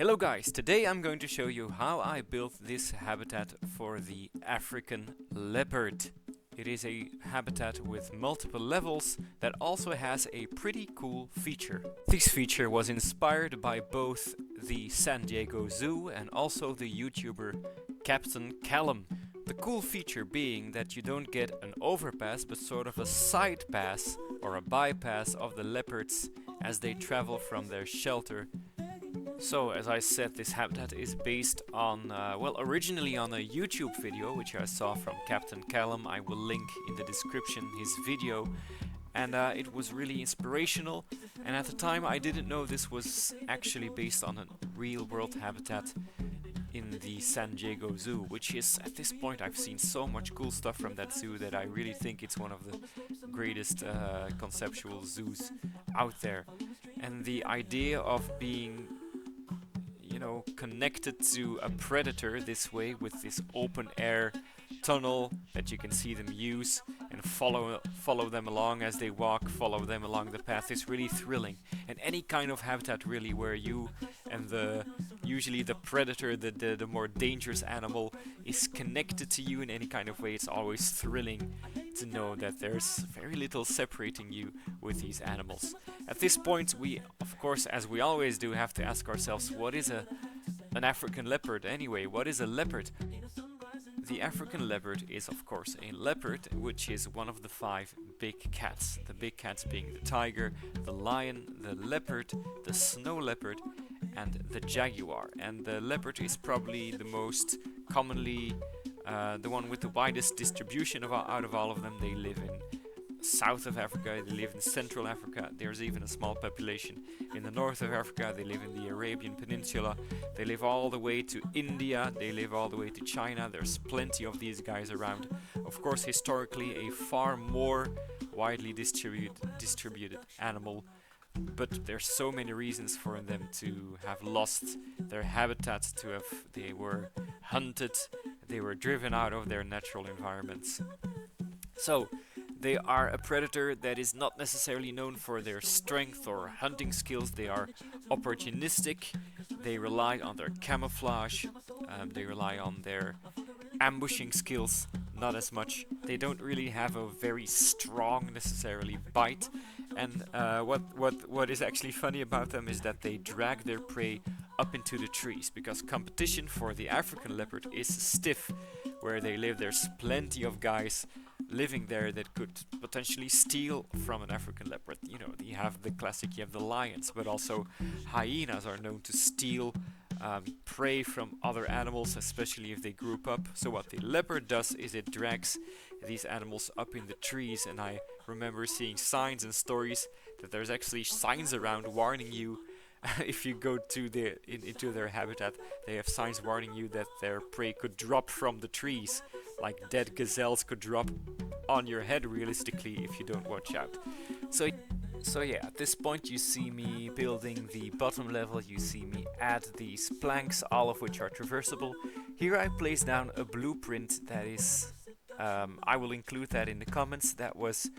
Hello guys, today I'm going to show you how I built this habitat for the African leopard. It is a habitat with multiple levels that also has a pretty cool feature. This feature was inspired by both the San Diego Zoo and also the YouTuber Captain Callum. The cool feature being that you don't get an overpass but sort of a side pass or a bypass of the leopards as they travel from their shelter. So, as I said, this habitat is based on, well, originally on a YouTube video, which I saw from Captain Callum. I will link in the description his video. And it was really inspirational. And at the time, I didn't know this was actually based on a real-world habitat in the San Diego Zoo, which is, at this point, I've seen so much cool stuff from that zoo that I really think it's one of the greatest conceptual zoos out there. And the idea of being connected to a predator this way with this open air tunnel that you can see them use and follow them along as they walk, follow them along the path is really thrilling. And any kind of habitat really where you and usually the predator, the more dangerous animal, is connected to you in any kind of way, it's always thrilling to know that there's very little separating you with these animals. At this point, we, of course, as we always do, have to ask ourselves, what is an African leopard anyway? What is a leopard? The African leopard is, of course, a leopard, which is one of the 5 big cats. The big cats being the tiger, the lion, the leopard, the snow leopard, and the jaguar. And the leopard is probably the most commonly the one with the widest distribution out of all of them. They live in south of Africa, they live in Central Africa, there's even a small population in the north of Africa, they live in the Arabian Peninsula, they live all the way to India, they live all the way to China. There's plenty of these guys around. Of course, historically a far more widely distributed animal, but there's so many reasons for them to have lost their habitats, they were hunted, they were driven out of their natural environments. So they are a predator that is not necessarily known for their strength or hunting skills. They are opportunistic, they rely on their camouflage, they rely on their ambushing skills, not as much. They don't really have a very strong necessarily bite. And what is actually funny about them is that they drag their prey up into the trees, because competition for the African leopard is stiff. Where they live, there's plenty of guys living there that could potentially steal from an African leopard. You know, you have the classic, you have the lions, but also hyenas are known to steal prey from other animals, especially if they group up. So what the leopard does is it drags these animals up in the trees, and I remember seeing signs and stories that there's actually signs around warning you if you go to into their habitat. They have signs warning you that their prey could drop from the trees, like dead gazelles could drop on your head realistically if you don't watch out. So yeah, at this point you see me building the bottom level, you see me add these planks, all of which are traversable. Here I place down a blueprint that is, I will include that in the comments, that was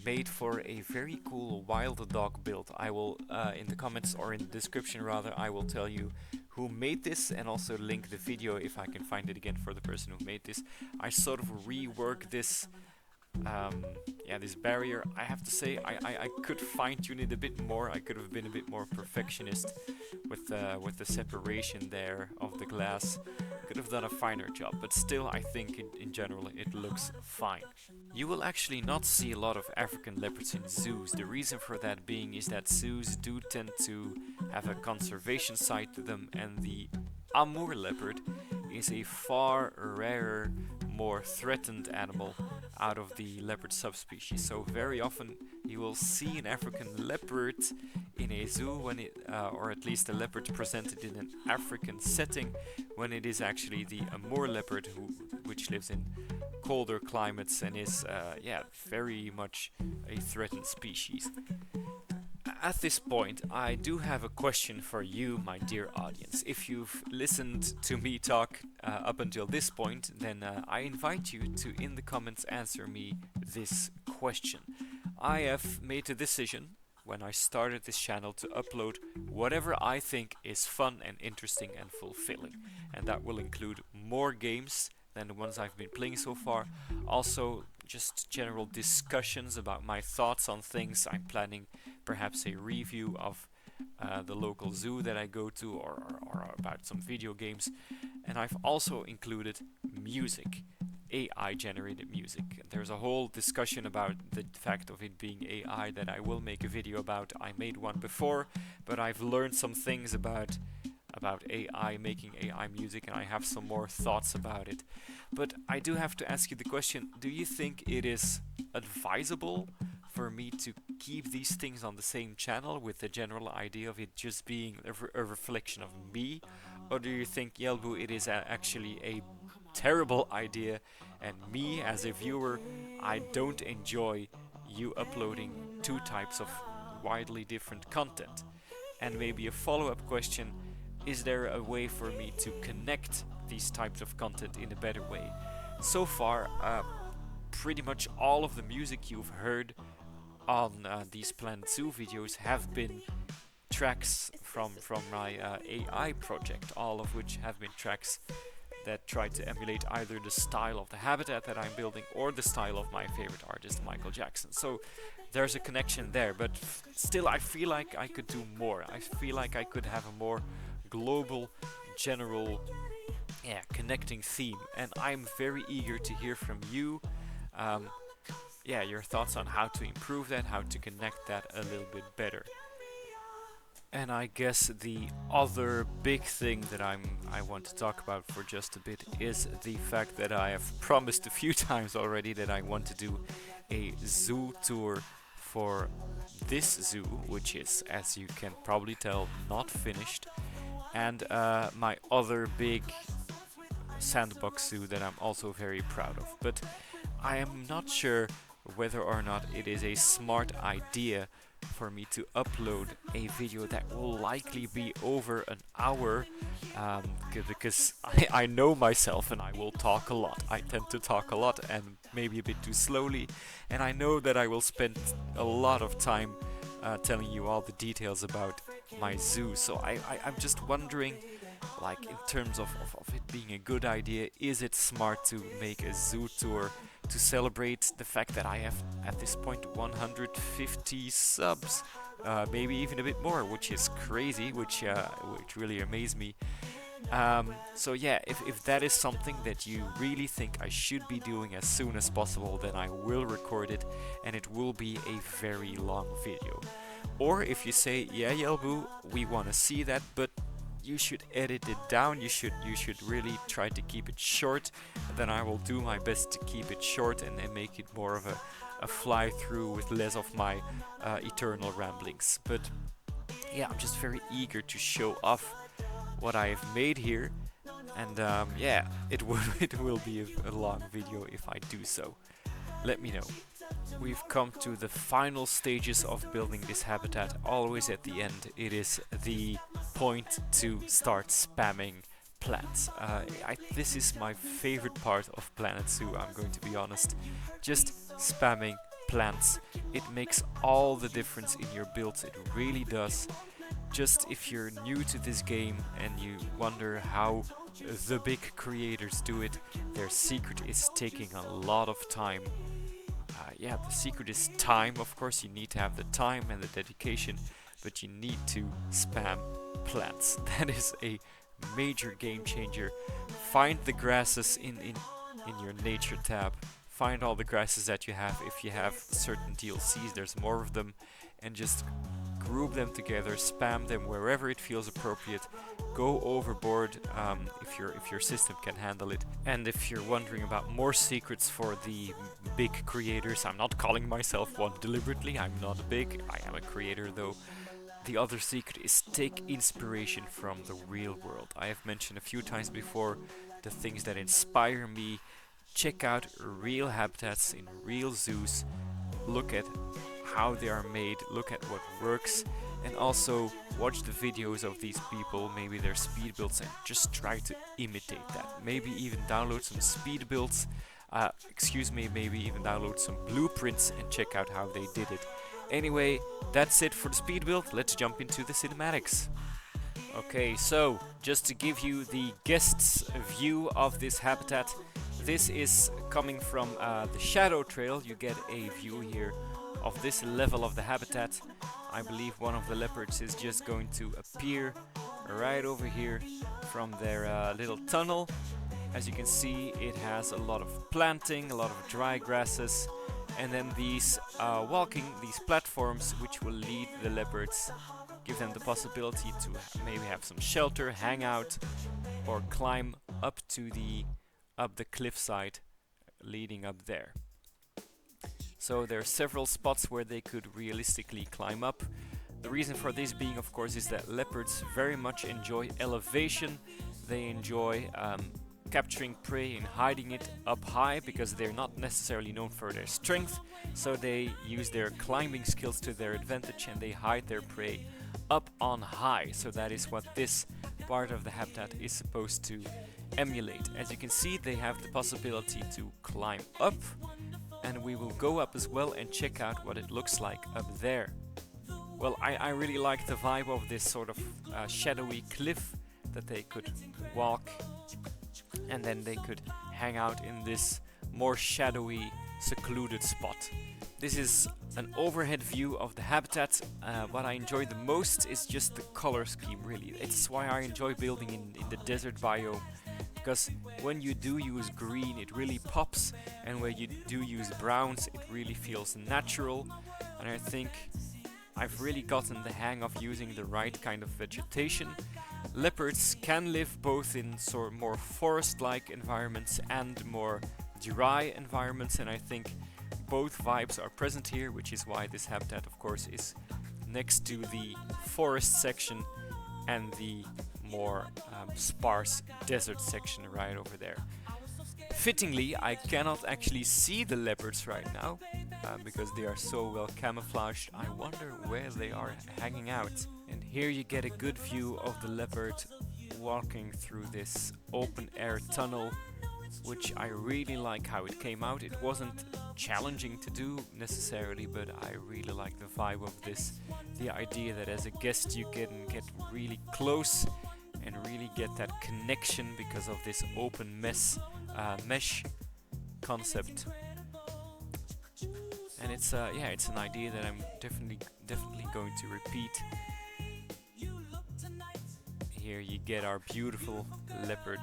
made for a very cool wild dog build. I will, in the comments or in the description rather, I will tell you who made this and also link the video if I can find it again for the person who made this. I sort of reworked this this barrier. I have to say I could fine-tune it a bit more. I could have been a bit more perfectionist with the separation there of the glass. Could have done a finer job, but still I think in general it looks fine. You will actually not see a lot of African leopards in zoos. The reason for that being is that zoos do tend to have a conservation side to them, and the Amur leopard is a far rarer, more threatened animal out of the leopard subspecies. So very often you will see an African leopard in a zoo when it, or at least a leopard presented in an African setting, when it is actually the Amur leopard which lives in colder climates and is very much a threatened species. At this point, I do have a question for you, my dear audience. If you've listened to me talk up until this point, then I invite you to, in the comments, answer me this question. I have made a decision when I started this channel to upload whatever I think is fun and interesting and fulfilling. And that will include more games than the ones I've been playing so far. Also, just general discussions about my thoughts on things. I'm planning perhaps a review of the local zoo that I go to, or about some video games. And I've also included music, AI generated music. There's a whole discussion about the fact of it being AI that I will make a video about. I made one before, but I've learned some things about AI, making AI music, and I have some more thoughts about it. But I do have to ask you the question, do you think it is advisable for me to keep these things on the same channel with the general idea of it just being a reflection of me? Or do you think, Jelbu, it is actually a terrible idea, and me as a viewer, I don't enjoy you uploading two types of widely different content? And maybe a follow-up question, is there a way for me to connect these types of content in a better way? So far, pretty much all of the music you've heard on these Planet Zoo videos have been tracks from my AI project, all of which have been tracks that try to emulate either the style of the habitat that I'm building or the style of my favorite artist, Michael Jackson. So there's a connection there, but still I feel like I could do more. I feel like I could have a more global, general, connecting theme, and I'm very eager to hear from you. Your thoughts on how to improve that, how to connect that a little bit better. And I guess the other big thing that I want to talk about for just a bit is the fact that I have promised a few times already that I want to do a zoo tour for this zoo, which is, as you can probably tell, not finished, and my other big sandbox zoo that I'm also very proud of. But I am not sure whether or not it is a smart idea for me to upload a video that will likely be over an hour, because I know myself and I will talk a lot. I tend to talk a lot and maybe a bit too slowly, and I know that I will spend a lot of time telling you all the details about my zoo. So I'm just wondering, like, in terms of it being a good idea, is it smart to make a zoo tour to celebrate the fact that I have at this point 150 subs, maybe even a bit more, which is crazy, which really amazed me. So yeah, if that is something that you really think I should be doing as soon as possible, then I will record it, and it will be a very long video. Or if you say, yeah, Jelbu, we want to see that, but you should edit it down, you should really try to keep it short, then I will do my best to keep it short and make it more of a fly through with less of my eternal ramblings. But yeah, I'm just very eager to show off what I have made here, and it will be a long video if I do so. Let me know. We've come to the final stages of building this habitat. Always at the end, it is the point to start spamming plants. This is my favorite part of Planet Zoo, I'm going to be honest. Just spamming plants. It makes all the difference in your builds, it really does. Just if you're new to this game and you wonder how the big creators do it, their secret is taking a lot of time. The secret is time. Of course, you need to have the time and the dedication, but you need to spam plants. That is a major game changer. Find the grasses in your nature tab. Find all the grasses that you have. If you have certain DLCs, there's more of them, and just group them together, spam them wherever it feels appropriate. Go overboard if your system can handle it. And if you're wondering about more secrets for the big creators, I'm not calling myself one deliberately, I'm not big, I am a creator though. The other secret is take inspiration from the real world. I have mentioned a few times before the things that inspire me. Check out real habitats in real zoos, look at how they are made, look at what works, and also watch the videos of these people, maybe their speed builds, and just try to imitate that. Maybe even download some speed builds, maybe even download some blueprints and check out how they did it. Anyway, that's it for the speed build. Let's jump into the cinematics. Okay, so just to give you the guest's view of this habitat, this is coming from the shadow trail. You get a view here of this level of the habitat. I believe one of the leopards is just going to appear right over here from their little tunnel. As you can see, it has a lot of planting, a lot of dry grasses, and then these these platforms which will lead the leopards, give them the possibility to maybe have some shelter, hang out, or climb up to the cliffside leading up there. So there are several spots where they could realistically climb up. The reason for this being, of course, is that leopards very much enjoy elevation. They enjoy capturing prey and hiding it up high because they're not necessarily known for their strength. So they use their climbing skills to their advantage and they hide their prey up on high. So that is what this part of the habitat is supposed to emulate. As you can see, they have the possibility to climb up, and we will go up as well and check out what it looks like up there. Well, I really like the vibe of this sort of shadowy cliff that they could walk, and then they could hang out in this more shadowy, secluded spot. This is an overhead view of the habitat. What I enjoy the most is just the color scheme, really. It's why I enjoy building in the desert biome, because when you do use green, it really pops, and when you do use browns, it really feels natural. And I think I've really gotten the hang of using the right kind of vegetation. Leopards can live both in sort of more forest-like environments and more dry environments, and I think both vibes are present here, which is why this habitat, of course, is next to the forest section and the more sparse desert section right over there. Fittingly, I cannot actually see the leopards right now because they are so well camouflaged. I wonder where they are hanging out. And here you get a good view of the leopard walking through this open air tunnel, which I really like how it came out. It wasn't challenging to do necessarily, but I really like the vibe of this. The idea that as a guest you can get really close and really get that connection because of this open mesh concept. And it's it's an idea that I'm definitely going to repeat. Here you get our beautiful leopard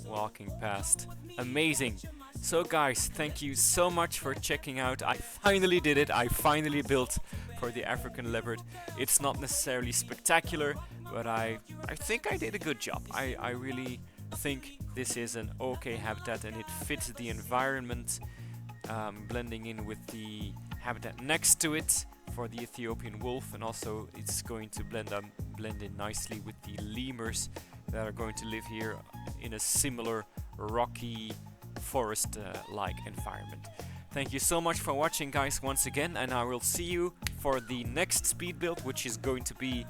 walking past. Amazing. So guys, thank you so much for checking out. I finally did it. I finally built for the African leopard. It's not necessarily spectacular, but I think I did a good job. I really think this is an okay habitat and it fits the environment, blending in with the habitat next to it for the Ethiopian wolf, and also it's going to blend in nicely with the lemurs that are going to live here in a similar rocky forest-like environment. Thank you so much for watching, guys, once again, and I will see you for the next speed build, which is going to be,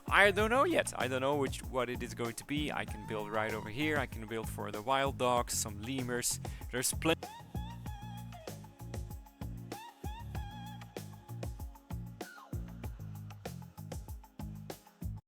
I don't know yet. I don't know what it is going to be. I can build right over here. I can build for the wild dogs, some lemurs. There's plenty.